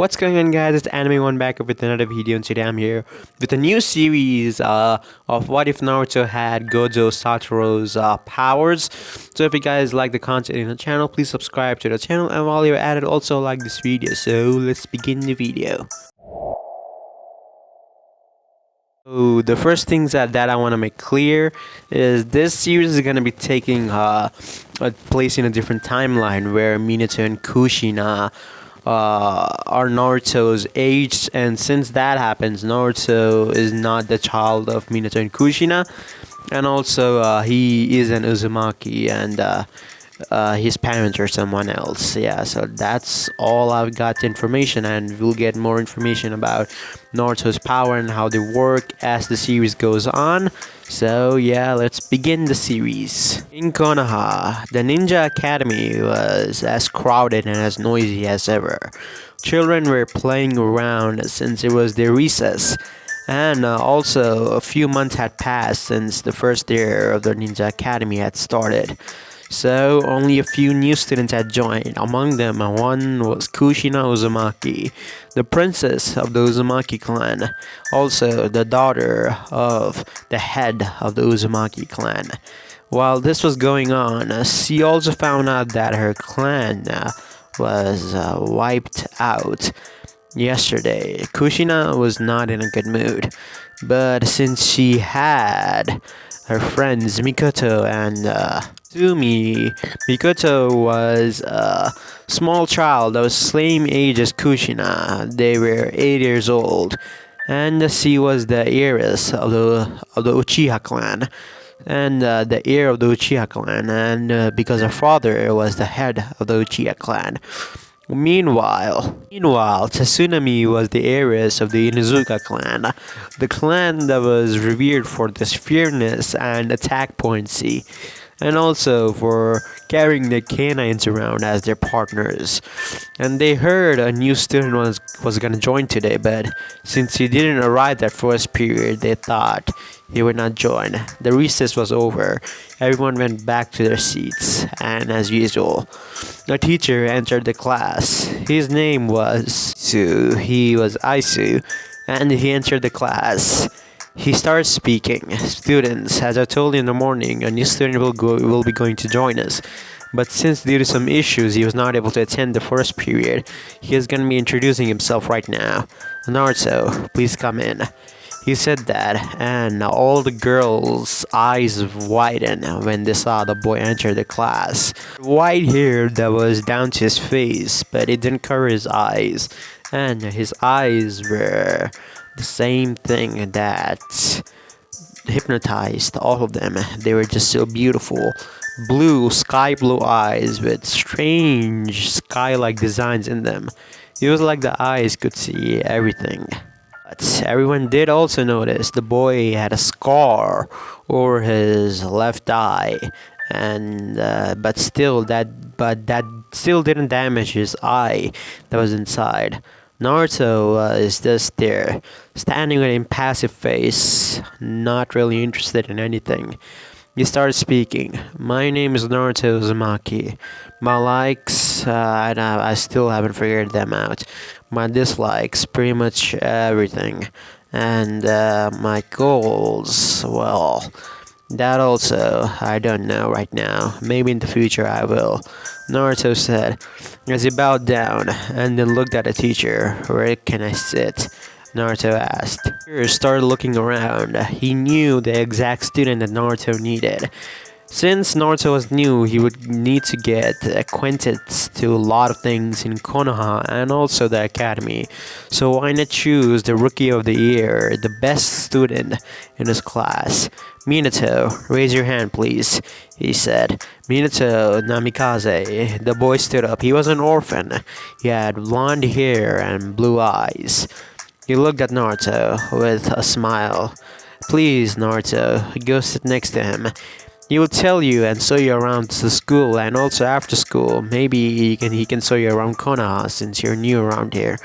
what's going on, guys? It's Anime One back up with another video, and today I'm here with a new series of what if Naruto had Gojo Satoru's powers. So if you guys like the content in the channel, please subscribe to the channel, and while you're at it, also like this video. So let's begin the video. So the first things that I want to make clear is this series is going to be taking a place in a different timeline where Minato and Kushina are Naruto's age, and since that happens, Naruto is not the child of Minato and Kushina, and also he is an Uzumaki, and his parents are someone else. Yeah, so that's all I've got information, and we'll get more information about Naruto's power and how they work as the series goes on. So yeah, let's begin the series. In Konoha, the Ninja Academy was as crowded and as noisy as ever. Children were playing around since it was their recess, and also a few months had passed since the first year of the Ninja Academy had started. So only a few new students had joined. Among them, one was Kushina Uzumaki, the princess of the Uzumaki clan, also the daughter of the head of the Uzumaki clan. While this was going on, she also found out that her clan was wiped out yesterday. Kushina was not in a good mood, but since she had her friends Mikoto and Sumi, Mikoto was a small child of the same age as Kushina. They were 8 years old, and she was the heiress of the Uchiha clan, and the heir of the Uchiha clan, and because her father was the head of the Uchiha clan. Meanwhile, Tsunami was the heiress of the Inuzuka clan, the clan that was revered for its fierceness and attack potency, and also for carrying their canines around as their partners. And they heard a new student was gonna join today, but since he didn't arrive that first period, they thought he would not join. The recess was over. Everyone went back to their seats, and as usual, a teacher entered the class. His name was He was Aisu, and he entered the class. He starts speaking. Students, as I told you in the morning, a new student will be going to join us. But since due to some issues he was not able to attend the first period, he is going to be introducing himself right now. Naruto, please come in. He said that, and all the girls' eyes widened when they saw the boy enter the class. White hair that was down to his face, but it didn't cover his eyes, and his eyes were the same thing that hypnotized all of them. They were just so beautiful. Blue, sky blue eyes with strange sky-like designs in them. It was like the eyes could see everything. But everyone did also notice the boy had a scar over his left eye, and but that still didn't damage his eye that was inside. Naruto is just there, standing with an impassive face, not really interested in anything. He started speaking. My name is Naruto Uzumaki. My likes, I still haven't figured them out. My dislikes, pretty much everything. And my goals, well, that also, I don't know right now. Maybe in the future I will. Naruto said, as he bowed down and then looked at the teacher. Where can I sit? Naruto asked. He started looking around. He knew the exact student that Naruto needed. Since Naruto was new, he would need to get acquainted to a lot of things in Konoha and also the academy. So why not choose the rookie of the year, the best student in his class? Minato, raise your hand please, he said. Minato Namikaze. The boy stood up. He was an orphan. He had blonde hair and blue eyes. He looked at Naruto with a smile. Please, Naruto, go sit next to him. He will tell you and show you around the school and also after school. Maybe he can show you around Konoha since you're new around here,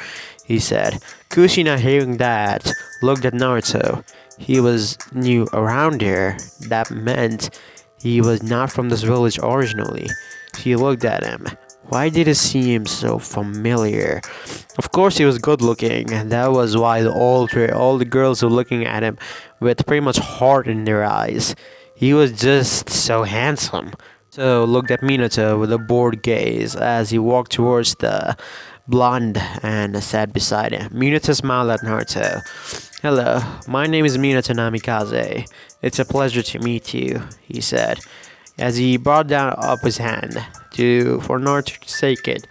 he said. Kushina, hearing that, looked at Naruto. He was new around here. That meant he was not from this village originally. She looked at him. Why did it seem so familiar? Of course, he was good looking, and that was why all the girls were looking at him with pretty much heart in their eyes. He was just so handsome. So looked at Minato with a bored gaze as he walked towards the blonde and sat beside him. Minato smiled at Naruto. Hello, my name is Minato Namikaze. It's a pleasure to meet you, he said, as he brought down up his hand for Naruto to shake it.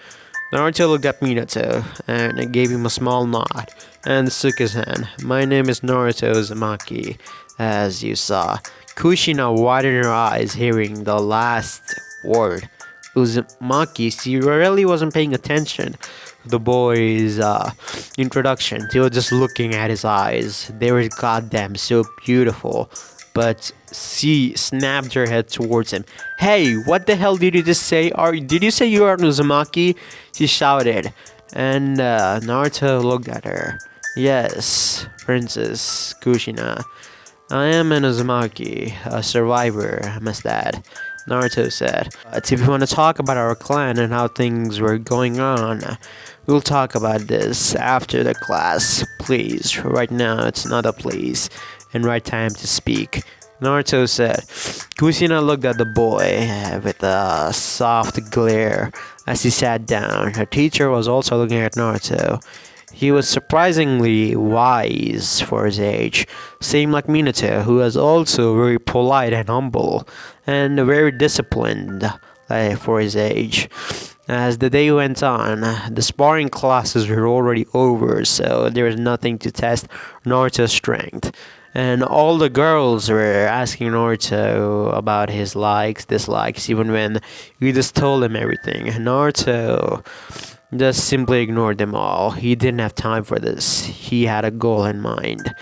Naruto looked at Minato and gave him a small nod and shook his hand. My name is Naruto Uzumaki, as you saw. Kushina widened her eyes hearing the last word. Uzumaki, she really wasn't paying attention to the boy's introduction. She was just looking at his eyes. They were goddamn so beautiful. But she snapped her head towards him. Hey, what the hell did you just say? Did you say you are Uzumaki? She shouted. And Naruto looked at her. Yes, Princess Kushina. I am an Uzumaki, a survivor, I must add, Naruto said. But if you want to talk about our clan and how things were going on, we'll talk about this after the class. Please, right now it's not a please and right time to speak, Naruto said. Kushina looked at the boy with a soft glare as he sat down. Her teacher was also looking at Naruto. He was surprisingly wise for his age, same like Minato, who was also very polite and humble, and very disciplined for his age. As the day went on, the sparring classes were already over, so there was nothing to test Naruto's strength. And all the girls were asking Naruto about his likes, dislikes, even when he just told them everything. Naruto just simply ignored them all. He didn't have time for this. He had a goal in mind.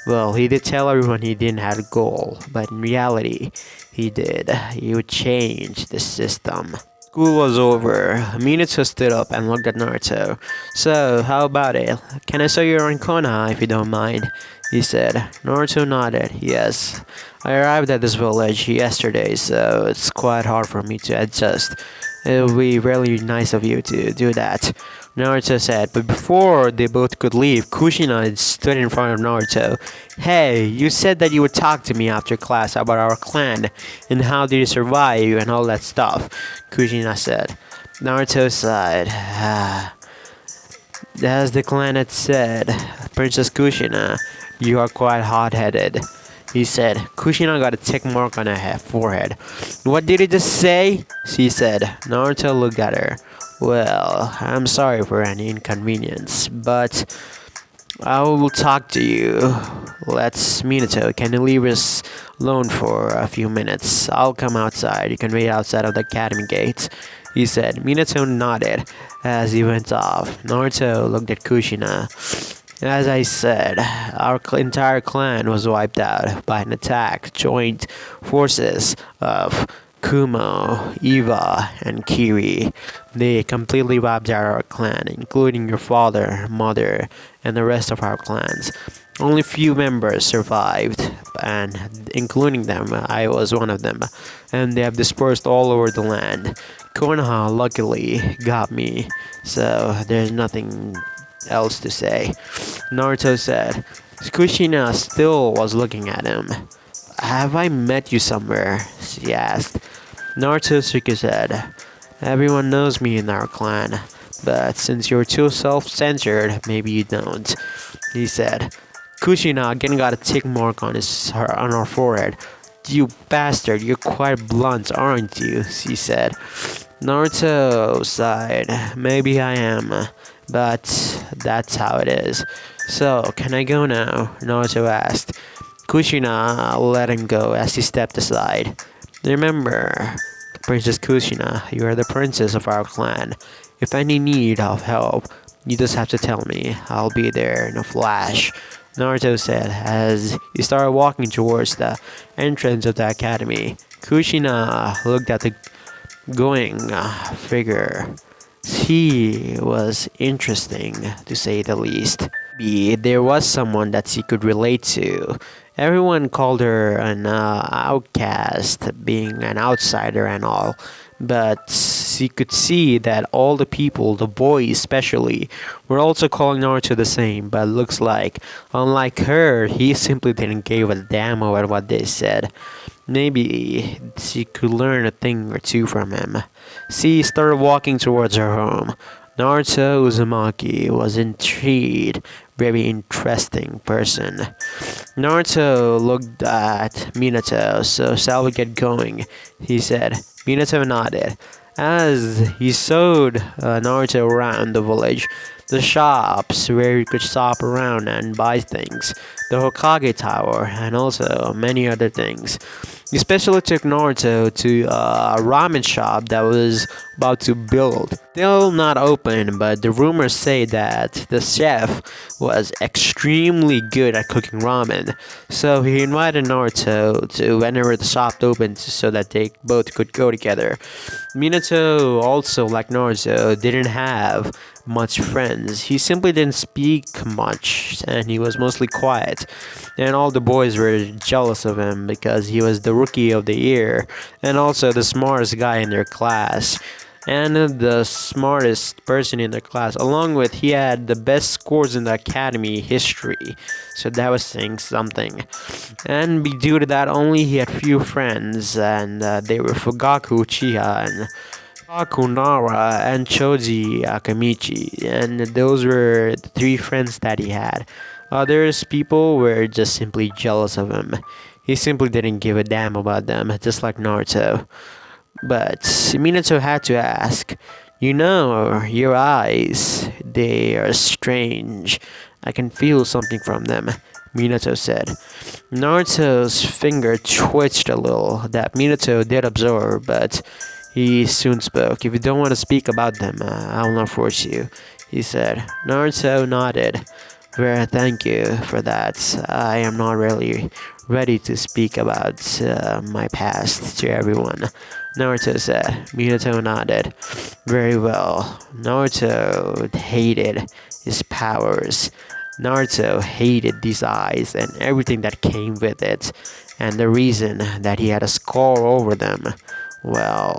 Well, he did tell everyone he didn't have a goal, but in reality, he did. He would change the system. School was over. Minato stood up and looked at Naruto. So, how about it? Can I show you around Konoha if you don't mind? He said. Naruto nodded. Yes. I arrived at this village yesterday, so it's quite hard for me to adjust. It would be really nice of you to do that, Naruto said. But before they both could leave, Kushina stood in front of Naruto. Hey, you said that you would talk to me after class about our clan and how did you survive and all that stuff, Kushina said. Naruto sighed. As the clan had said, Princess Kushina, you are quite hot-headed, he said. Kushina got a tick mark on her forehead. What did he just say? She said. Naruto looked at her. Well, I'm sorry for any inconvenience, but I will talk to you. Let's Minato. Can you leave us alone for a few minutes? I'll come outside. You can wait outside of the academy gate, he said. Minato nodded as he went off. Naruto looked at Kushina. As I said, our entire clan was wiped out by an attack joint forces of Kumo, Eva, and Kiri. They completely wiped out our clan, including your father, mother, and the rest of our clans. Only few members survived, and including them, I was one of them, and they have dispersed all over the land. Konoha luckily got me, so there's nothing else to say, Naruto said. Kushina still was looking at him. Have I met you somewhere? She asked. Naruto shook his head. Everyone knows me in our clan, but since you're too self-centered, maybe you don't, he said. Kushina again got a tick mark on her forehead. You bastard, you're quite blunt, aren't you? She said. Naruto sighed. Maybe I am, but that's how it is. So, can I go now? Naruto asked. Kushina let him go as he stepped aside. Remember, Princess Kushina, you are the princess of our clan. If any need of help, you just have to tell me. I'll be there in a flash, Naruto said as he started walking towards the entrance of the academy. Kushina looked at the going figure. He was interesting, to say the least. There was someone that she could relate to. Everyone called her an outcast, being an outsider and all, but he could see that all the people, the boys especially, were also calling Naruto the same. But looks like, unlike her, he simply didn't give a damn about what they said. Maybe she could learn a thing or two from him. She started walking towards her home. Naruto Uzumaki was intrigued, very interesting person. Naruto looked at Minato, so shall we get going? He said. Minato nodded. As he showed Naruto around the village, the shops where he could shop around and buy things, the Hokage Tower, and also many other things. He especially took Naruto to a ramen shop that was about to build. Still not open, but the rumors say that the chef was extremely good at cooking ramen. So he invited Naruto to whenever the shop opened so that they both could go together. Minato also, like Naruto, didn't have much friends. He simply didn't speak much and he was mostly quiet. And all the boys were jealous of him because he was the rookie of the year and also the smartest guy in their class. And the smartest person in the class, along with he had the best scores in the academy history, so that was saying something. And due to that only, he had few friends, and they were Fugaku Uchiha and Hakunara and Choji Akamichi, and those were the three friends that he had. Others people were just simply jealous of him. He simply didn't give a damn about them, just like Naruto. But Minato had to ask, you know, your eyes, they are strange. I can feel something from them, Minato said. Naruto's finger twitched a little, that Minato did observe, but he soon spoke. If you don't want to speak about them, I will not force you, he said. Naruto nodded. Well, thank you for that. I am not really ready to speak about my past to everyone, Naruto said. Minato nodded. Very well. Naruto hated his powers. Naruto hated these eyes and everything that came with it, and the reason that he had a scar over them. Well,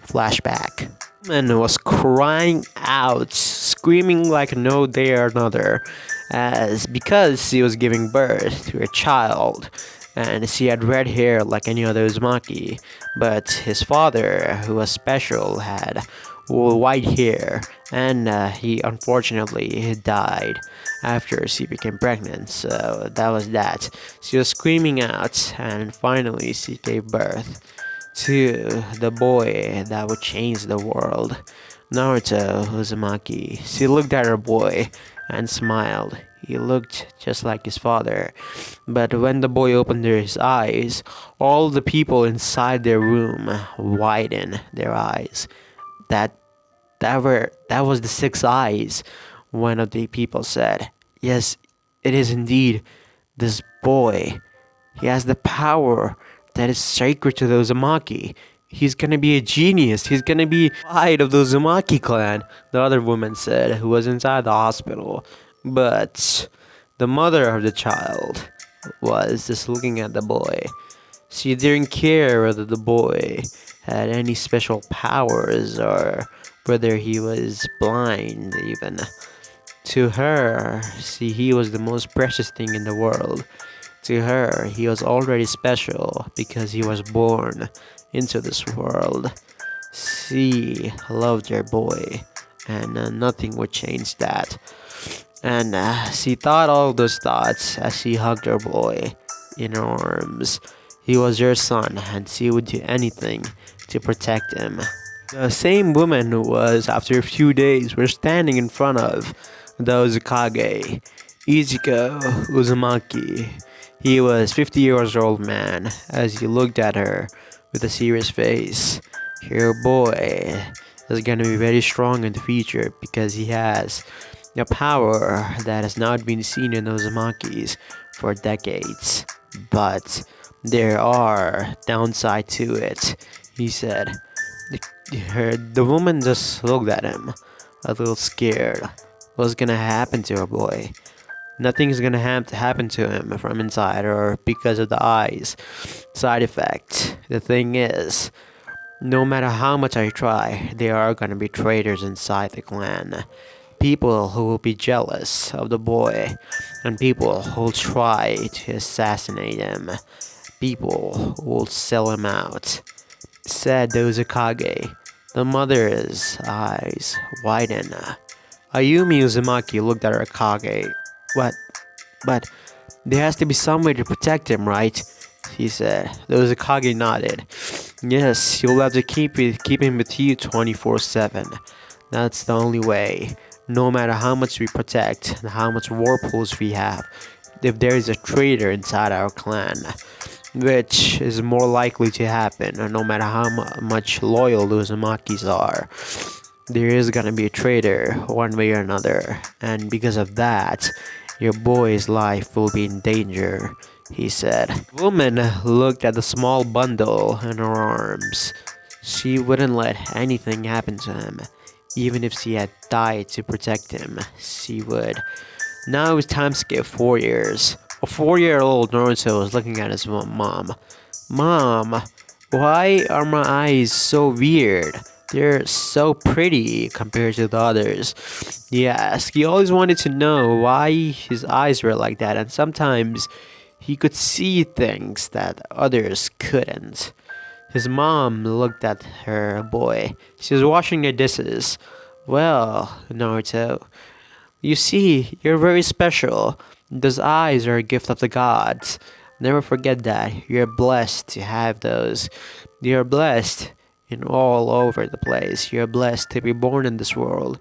flashback. Man was crying out, screaming like no day or another, as because she was giving birth to a child, and she had red hair like any other Uzumaki, but his father, who was special, had white hair, and he unfortunately died after she became pregnant. So that was that. She was screaming out, and finally she gave birth to the boy that would change the world, Naruto Uzumaki. She looked at her boy and smiled. He looked just like his father. But when the boy opened his eyes, all the people inside their room widened their eyes. That was the six eyes, one of the people said. Yes, it is indeed this boy. He has the power that is sacred to the Uzumaki. He's gonna be a genius. He's gonna be pride of the Uzumaki clan, the other woman said, who was inside the hospital. But the mother of the child was just looking at the boy. She didn't care whether the boy had any special powers or whether he was blind even. To her, see, he was the most precious thing in the world. To her, he was already special because he was born into this world. She loved her boy, and nothing would change that. And she thought all those thoughts as she hugged her boy in her arms. He was her son, and she would do anything to protect him. The same woman who was, after a few days, were standing in front of the Uzukage, Ichiko Uzumaki. He was 50 years old man as he looked at her with a serious face. Your boy is gonna be very strong in the future because he has a power that has not been seen in Uzumakis for decades. But there are downside to it, he said. The woman just looked at him, a little scared. What's gonna happen to her boy? Nothing's gonna happen to him from inside or because of the eyes. Side effect. The thing is, No matter how much I try, there are gonna be traitors inside the clan. People who will be jealous of the boy, and people who will try to assassinate him. People who will sell him out, said Dozukage. The mother's eyes widened. Ayumi Uzumaki looked at her Kage. What? But there has to be some way to protect him, right? He said. Dozukage nodded. Yes, you'll have to keep him with you 24/7. That's the only way. No matter how much we protect and how much war pools we have, if there is a traitor inside our clan, which is more likely to happen, no matter how much loyal those Uzumakis are, there is gonna be a traitor one way or another, and because of that, your boy's life will be in danger, he said. The woman looked at the small bundle in her arms. She wouldn't let anything happen to him. Even if she had died to protect him, she would. Now it's time skip 4 years. A 4-year-old Naruto was looking at his mom. Mom, why are my eyes so weird? They're so pretty compared to the others. Yes, he always wanted to know why his eyes were like that, and sometimes he could see things that others couldn't. His mom looked at her boy. She was washing the dishes. Well, Naruto, you see, you're very special. Those eyes are a gift of the gods. Never forget that. You're blessed to have those. You're blessed in all over the place. You're blessed to be born in this world.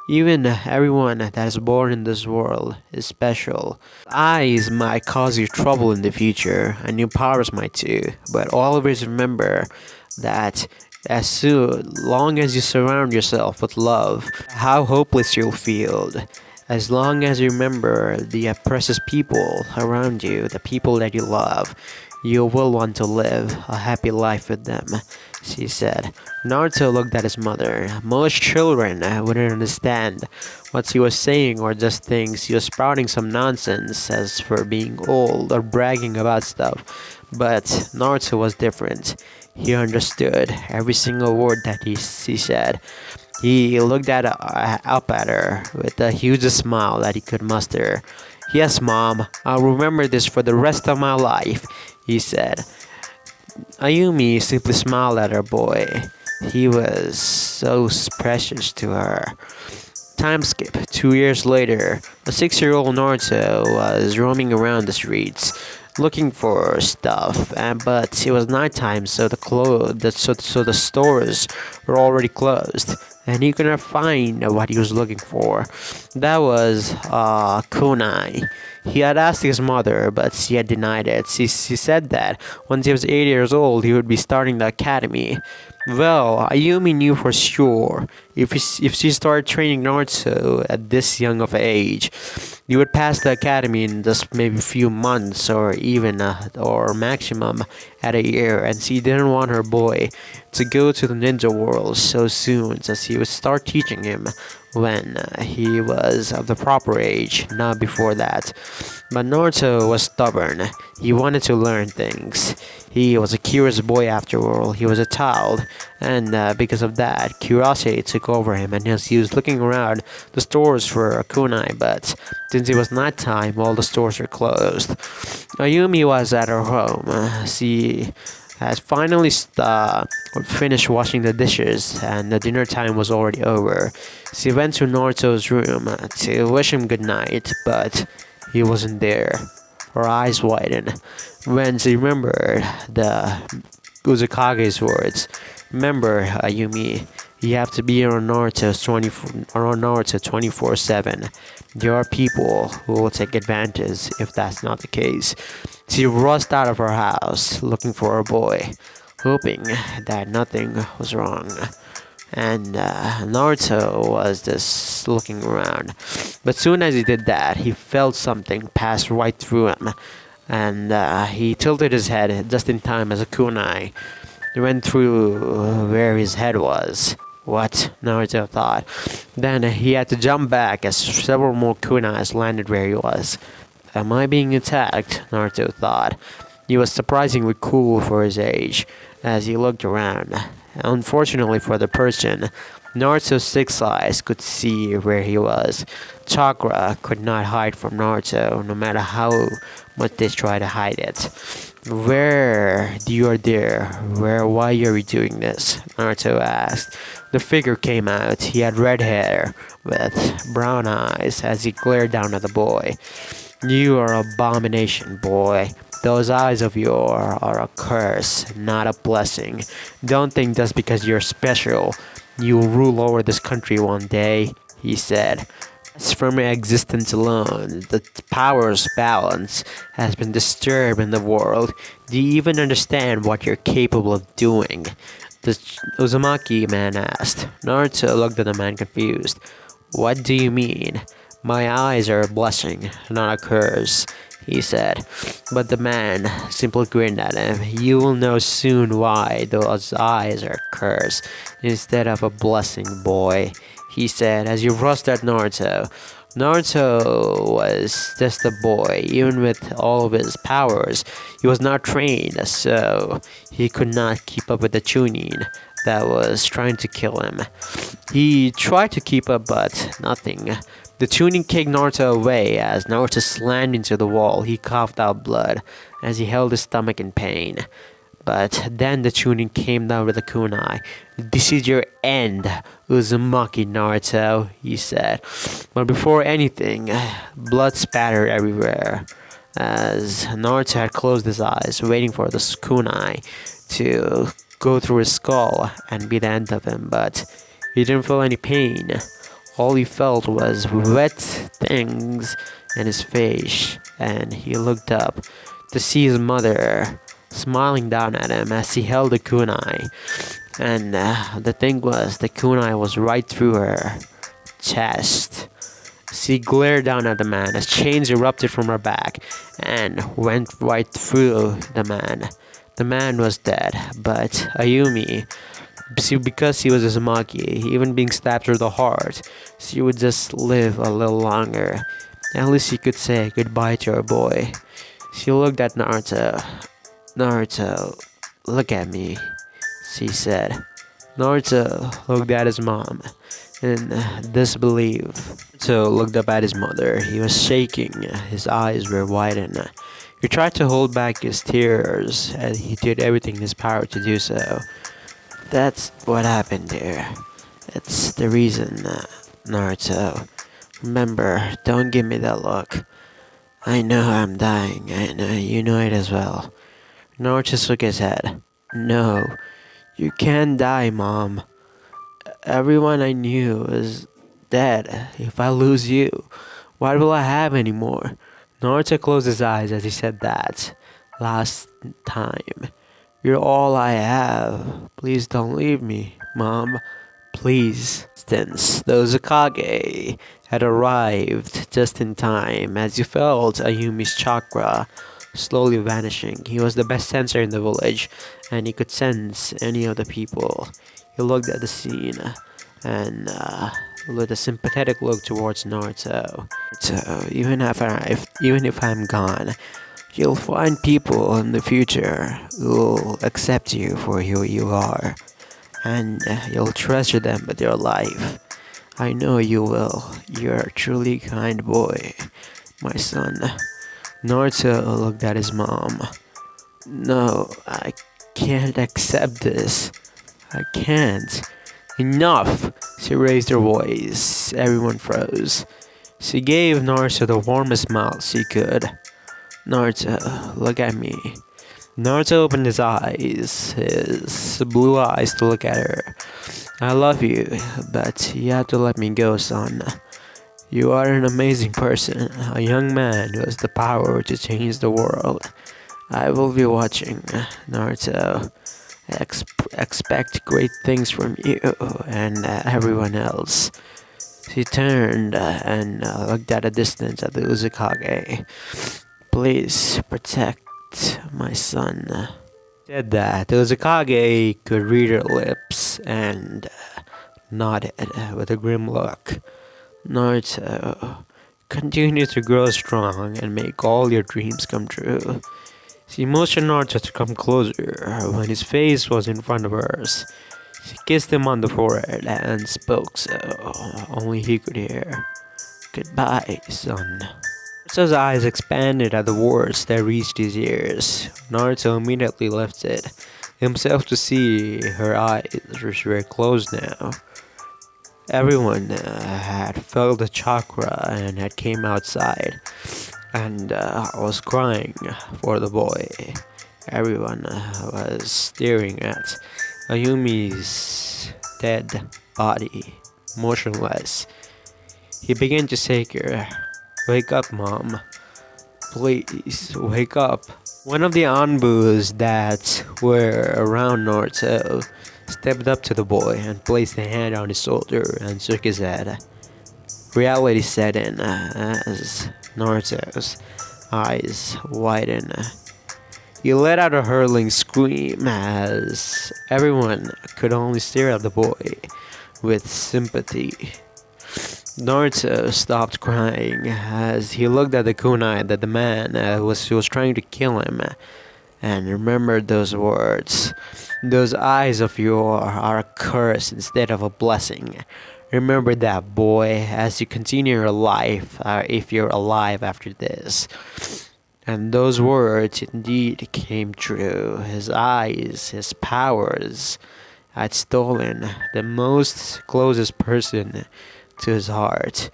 Even everyone that is born in this world is special. Eyes might cause you trouble in the future, and your powers might too, but always remember that as long as you surround yourself with love, how hopeless you'll feel. As long as you remember the precious people around you, the people that you love, you will want to live a happy life with them, she said. Naruto looked at his mother. Most children wouldn't understand what she was saying or just thinks he was spouting some nonsense as for being old or bragging about stuff. But Naruto was different. He understood every single word that he said. He looked up at her with the hugest smile that he could muster. Yes, Mom, I'll remember this for the rest of my life, he said. Ayumi simply smiled at her boy. He was so precious to her. Time skip. 2 years later, a 6-year-old Naruto was roaming around the streets looking for stuff, but it was nighttime, so the stores were already closed, and he couldn't find what he was looking for. That was kunai. He had asked his mother, but she had denied it. She said that once he was 8 years old, he would be starting the academy. Well, Ayumi knew for sure if she started training Naruto at this young of age, he would pass the academy in just maybe a few months or even or maximum at a year, and she didn't want her boy to go to the ninja world so soon, so she would start teaching him when he was of the proper age, not before that. But Naruto was stubborn. He wanted to learn things. He was a curious boy after all. He was a child, and because of that, curiosity took over him, and he was looking around the stores for a kunai, but since it was nighttime, all the stores were closed. Ayumi was at her home. She had finally finished washing the dishes, and the dinner time was already over. She went to Naruto's room to wish him good night, but he wasn't there. Her eyes widened when she remembered the Uzukage's words. Remember, Ayumi, you have to be around Naruto 24/7. There are people who will take advantage if that's not the case. She rushed out of her house looking for her boy, hoping that nothing was wrong. And Naruto was just looking around. But soon as he did that, he felt something pass right through him. And he tilted his head just in time as a kunai went through where his head was. What? Naruto thought. Then he had to jump back as several more kunais landed where he was. Am I being attacked? Naruto thought. He was surprisingly cool for his age as he looked around. Unfortunately for the person, Naruto's six eyes could see where he was. Chakra could not hide from Naruto, no matter how much they try to hide it. Where you are there? Why are you doing this? Naruto asked. The figure came out. He had red hair with brown eyes as he glared down at the boy. You are an abomination, boy. Those eyes of yours are a curse, not a blessing. Don't think just because you're special, you'll rule over this country one day, he said. As from your existence alone, the power's balance has been disturbed in the world. Do you even understand what you're capable of doing? The Uzumaki man asked. Naruto looked at the man confused. What do you mean? My eyes are a blessing, not a curse, he said. But the man simply grinned at him. You will know soon why those eyes are a curse instead of a blessing, boy, he said as he rushed at Naruto. Naruto was just a boy, even with all of his powers. He was not trained, so he could not keep up with the Chunin that was trying to kill him. He tried to keep up, but nothing. The Chunin kicked Naruto away as Naruto slammed into the wall. He coughed out blood as he held his stomach in pain. But then the Chunin came down with a kunai. This is your end, Uzumaki Naruto, he said. But before anything, blood spattered everywhere as Naruto had closed his eyes, waiting for the kunai to go through his skull and be the end of him. But he didn't feel any pain. All he felt was wet things in his face, and he looked up to see his mother smiling down at him as he held the kunai. And the thing was, the kunai was right through her chest. She glared down at the man as chains erupted from her back and went right through the man. The man was dead, but Ayumi, because he was a Uzumaki, even being stabbed through the heart, she would just live a little longer. At least she could say goodbye to her boy. She looked at Naruto. Naruto, look at me, she said. Naruto looked at his mom in disbelief. Naruto looked up at his mother. He was shaking. His eyes were widened. He tried to hold back his tears, and he did everything in his power to do so. That's what happened there. It's the reason, Naruto. Remember, don't give me that look. I know I'm dying. I know you know it as well. Naruto shook his head. No, you can't die, Mom. Everyone I knew is dead. If I lose you, what will I have anymore? Naruto closed his eyes as he said that last time. You're all I have. Please don't leave me, Mom. Please. Since the Uzukage had arrived just in time as he felt Ayumi's chakra slowly vanishing. He was the best sensor in the village, and he could sense any of the people. He looked at the scene and with a sympathetic look towards Naruto. So even if I'm gone, you'll find people in the future who'll accept you for who you are, and you'll treasure them with your life. I know you will. You're a truly kind boy, my son. Naruto looked at his mom. No, I can't accept this. I can't. Enough! She raised her voice. Everyone froze. She gave Naruto the warmest smile she could. Naruto, look at me. Naruto opened his eyes, his blue eyes, to look at her. I love you, but you have to let me go, son. You are an amazing person, a young man who has the power to change the world. I will be watching, Naruto. Expect great things from you and everyone else. She turned and looked at a distance at the Uzukage. Please protect my son. Said that the Uzukage could read her lips and nodded with a grim look. Naruto, continue to grow strong and make all your dreams come true. She motioned Naruto to come closer when his face was in front of hers. He kissed him on the forehead and spoke so only he could hear. Goodbye, son. Naruto's eyes expanded at the words that reached his ears. Naruto immediately lifted himself to see her eyes, which were closed now. Everyone had felt the chakra and had came outside and was crying for the boy. Everyone was staring at Ayumi's dead body, motionless. He began to shake her. Wake up, Mom. Please, wake up. One of the Anbus that were around Naruto stepped up to the boy and placed a hand on his shoulder and shook his head. Reality set in as Naruto's eyes widened. He let out a hurling scream as everyone could only stare at the boy with sympathy. Naruto stopped crying as he looked at the kunai that the man was trying to kill him and remembered those words. Those eyes of yours are a curse instead of a blessing. Remember that, boy, as you continue your life, if you're alive after this. And those words indeed came true. His eyes, his powers, had stolen the most closest person to his heart.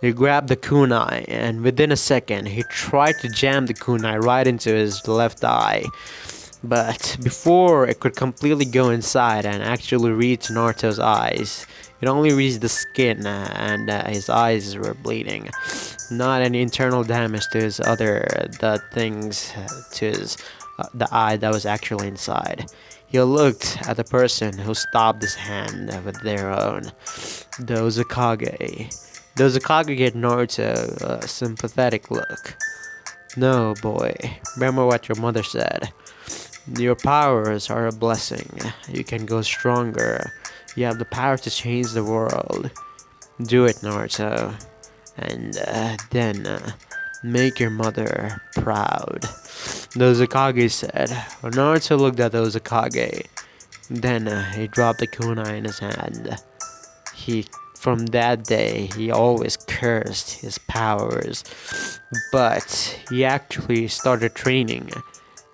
He grabbed the kunai, and within a second, he tried to jam the kunai right into his left eye. But before it could completely go inside and actually reach Naruto's eyes, it only reached the skin and his eyes were bleeding. Not any internal damage to his the things to his the eye that was actually inside. He looked at the person who stopped his hand with their own. The Uzukage. The Uzukage gave Naruto a sympathetic look. No, boy. Remember what your mother said. Your powers are a blessing. You can go stronger. You have the power to change the world. Do it, Naruto. And then make your mother proud. The Uzukage said. Naruto looked at the Uzukage. Then he dropped the kunai in his hand. From that day, he always cursed his powers. But he actually started training.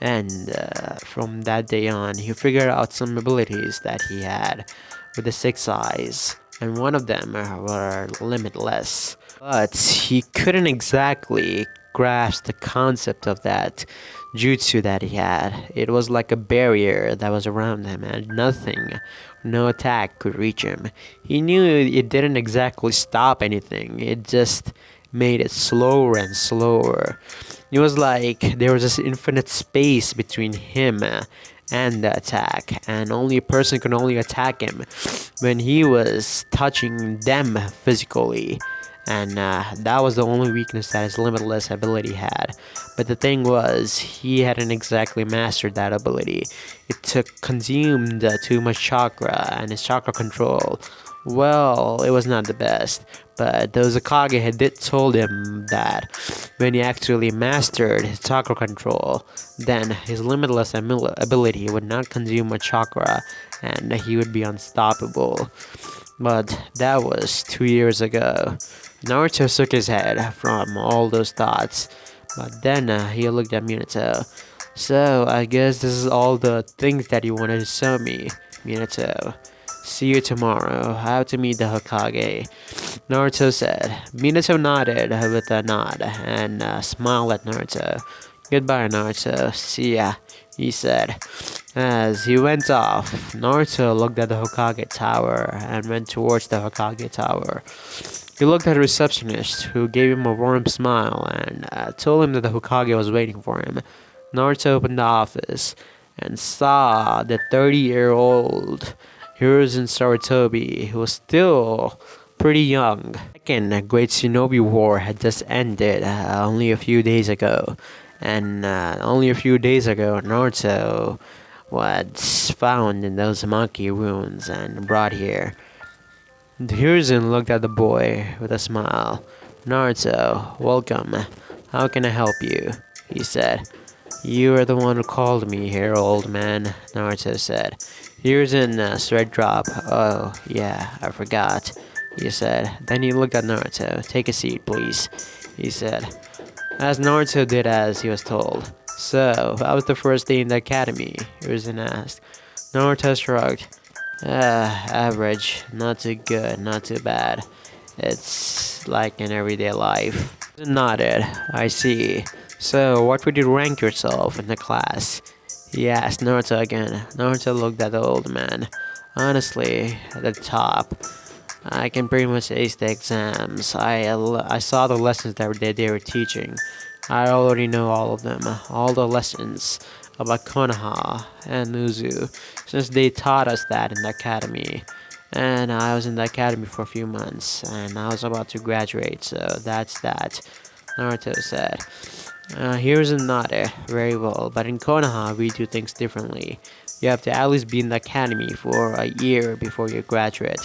And from that day on, he figured out some abilities that he had with the 6 eyes. And one of them were limitless. But he couldn't exactly grasp the concept of that jutsu that he had. It was like a barrier that was around him and nothing, no attack could reach him. He knew it didn't exactly stop anything. It just made it slower and slower. It was like there was this infinite space between him and the attack, and only a person could only attack him when he was touching them physically. And that was the only weakness that his limitless ability had. But the thing was, he hadn't exactly mastered that ability. It consumed too much chakra, and his chakra control, well, it was not the best. But the Uzukage had told him that when he actually mastered his chakra control, then his limitless ability would not consume much chakra, and he would be unstoppable. But that was 2 years ago. Naruto shook his head from all those thoughts, but then he looked at Minato. So, I guess this is all the things that you wanted to show me, Minato. See you tomorrow. I have to meet the Hokage. Naruto said. Minato nodded with a nod and smiled at Naruto. Goodbye, Naruto. See ya, he said. As he went off, Naruto looked at the Hokage Tower and went towards the Hokage Tower. He looked at the receptionist, who gave him a warm smile and told him that the Hokage was waiting for him. Naruto opened the office and saw the 30-year-old Hiruzen Sarutobi, who was still pretty young. The Second Great Shinobi War had just ended only a few days ago, and only a few days ago Naruto was found in those monkey ruins and brought here. Hiruzen looked at the boy with a smile. Naruto, welcome. How can I help you? He said. You are the one who called me here, old man, Naruto said. Here's in Sweat Drop. Oh, yeah, I forgot. He said. Then he looked at Naruto. Take a seat, please. He said. As Naruto did as he was told. So, that was the first day in the academy? Hiruzen asked. Naruto shrugged. Average. Not too good, not too bad. It's like in everyday life. Nodded. I see. So, what would you rank yourself in the class? He asked Naruto again. Naruto looked at the old man. Honestly, at the top. I can pretty much ace the exams. I saw the lessons that they were teaching. I already know all of them. All the lessons about Konoha and Nuzu, since they taught us that in the academy. And I was in the academy for a few months, and I was about to graduate, so that's that, Naruto said. Here's another. Very well, but in Konoha, we do things differently. You have to at least be in the academy for a year before you graduate.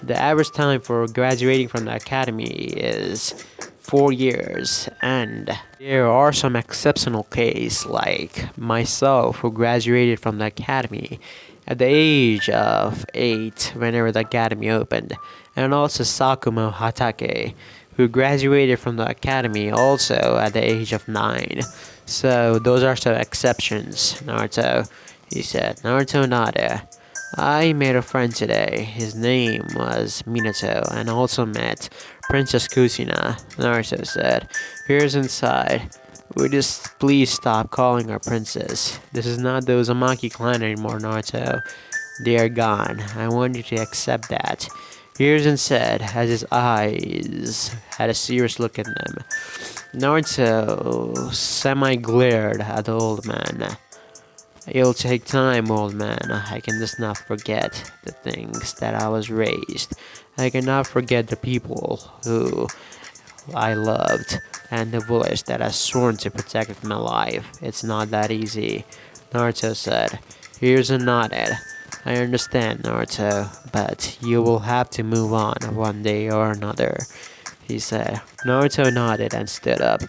The average time for graduating from the academy is 4 years, and there are some exceptional cases like myself who graduated from the academy at the age of 8 whenever the academy opened, and also Sakumo Hatake who graduated from the academy also at the age of 9. So those are some exceptions, Naruto, he said. Naruto nodded. I made a friend today. His name was Minato, and also met Princess Kusina, Naruto said. Here's inside. Would you please stop calling her princess? This is not the Uzumaki clan anymore, Naruto. They are gone. I want you to accept that. Hiruzen said, as his eyes had a serious look in them. Naruto semi-glared at the old man. It'll take time, old man. I can just not forget the things that I was raised. I cannot forget the people who I loved and the village that I sworn to protect with my life. It's not that easy, Naruto said. Hiruzen nodded. I understand, Naruto, but you will have to move on one day or another, he said. Naruto nodded and stood up.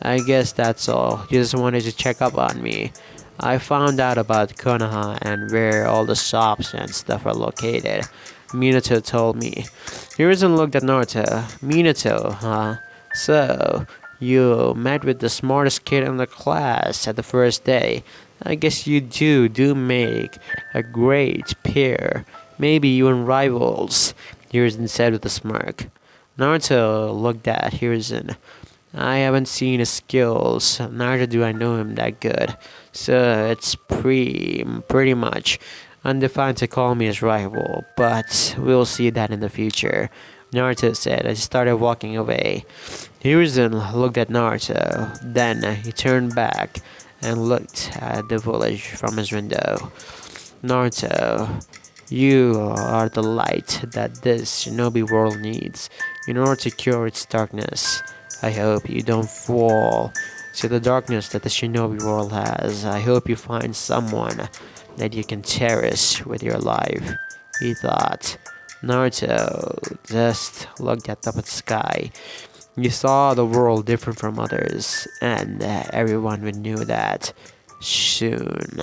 I guess that's all. You just wanted to check up on me. I found out about Konoha and where all the shops and stuff are located. Minato told me. Hiruzen looked at Naruto. Minato, huh? So, you met with the smartest kid in the class at the first day. I guess you do make a great pair. Maybe even rivals, Hiruzen said with a smirk. Naruto looked at Hiruzen. I haven't seen his skills, neither do I know him that good. So it's pretty much undefined to call me his rival, but we'll see that in the future, Naruto said as he started walking away. Hiruzen looked at Naruto, then he turned back and looked at the village from his window. Naruto, you are the light that this shinobi world needs in order to cure its darkness. I hope you don't fall to the darkness that the shinobi world has. I hope you find someone that you can cherish with your life, he thought. Naruto just looked up at the sky. He saw the world different from others, and everyone would knew that soon.